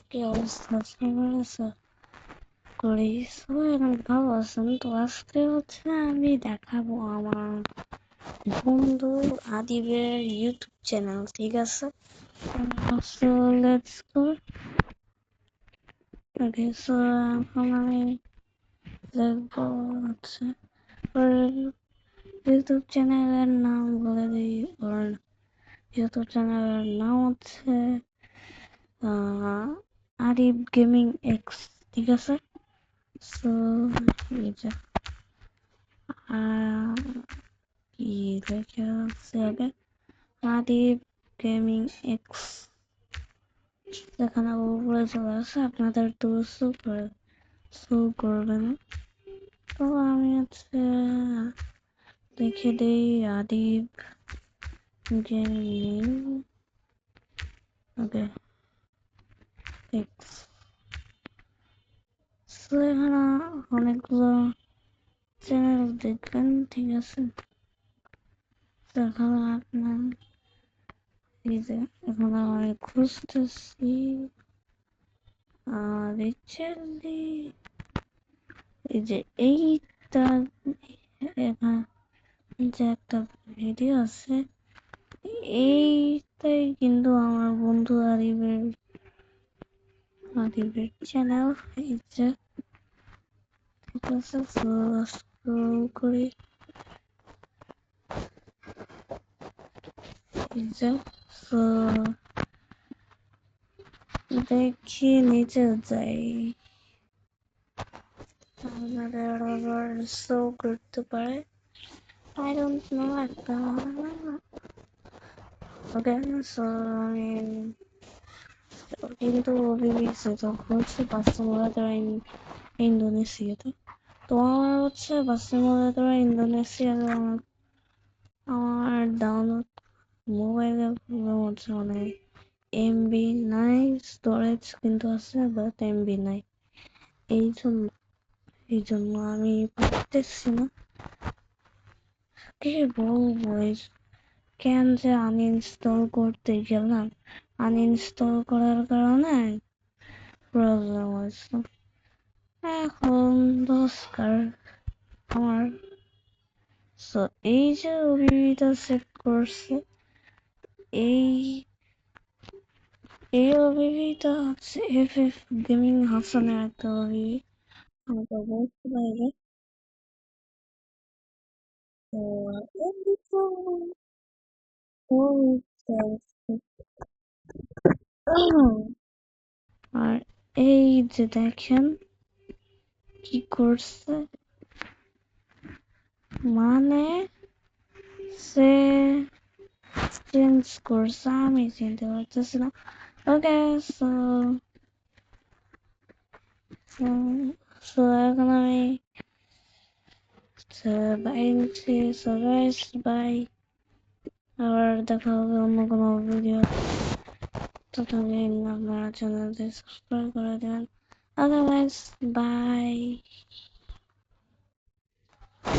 কি অবস্থা করিস অনেক ভালো আছেন তো। আজকে হচ্ছে আমি দেখাবো আমার বন্ধু আদিবের ইউটিউব চ্যানেল, ঠিক আছে? So let's go. Okay, so এখন আমি দেখবো হচ্ছে ওর ইউটিউব চ্যানেলের নাম বলে দিই। ওর ইউটিউব চ্যানেলের নাম হচ্ছে আরিফ গেমিং এক্স, ঠিক আছে? সো এই যে কি লেখা আছে আগে, আরিফ গেমিং এক্স, এখানে উপরে চলে আসে, আপনাদের তো শো করবে না। তো আমি হচ্ছে লিখে দিই আরিফ গেমিং ওকে এক্স। তো এখানে অনেকগুলো চ্যানেল দেখবেন, ঠিক আছে? তো এখানে আপনার এই যে এখানে আমি খুঁজতেছি রিচেলি, এই যে এইটা, এখানে যে একটা ভিডিও আছে, এইটাই কিন্তু আমার বন্ধু আরিবের চ্যানেল। এই যে ঠিক আছে, স্ক্রল করি, এই যে তো দেখি নিচে যাই, আপনাদের আবার শো করতে পারে, আই ডোন্ট নো একটা। ওকে, সো আমি কিন্তু অভিজ্ঞ তখন হচ্ছে বাস্তবতা ইন্দোনেশিয়াতে। তো আমার হচ্ছে বাস্তবতা ইন্দোনেশিয়াতে আমার ডাউনলোড মোবাইলে হচ্ছে অনেক এমবি নাই, স্টোরেজ কিন্তু আছে বাট এমবি নাই। এই জন্য আমি পারতেছি না, কি বলবো, কেন যে আনইনস্টল করতে গেলাম, আনইনস্টল করার কারণে প্রবলেম হয়েছে। এখন দরকার আমার, সো এই যে ওবিটা সেট করছে, এই ওবিটা হচ্ছে এফ গেমিং হাসানের একটা ওবিবি, আমাকে বলতে পারবে। আর এই যে দেখেন কি করছে, মানে সে চেঞ্জ করছে, আমি চিনতে পারতেছি না। ওকে, সো এখন আমি বাই নিচ্ছি। সো গাইস, বাই, আবার দেখা হবে অন্য কোনো ভিডিও। ততদিন আপনারা চ্যানেলটি সাবস্ক্রাইব করে দেবেন। Otherwise by.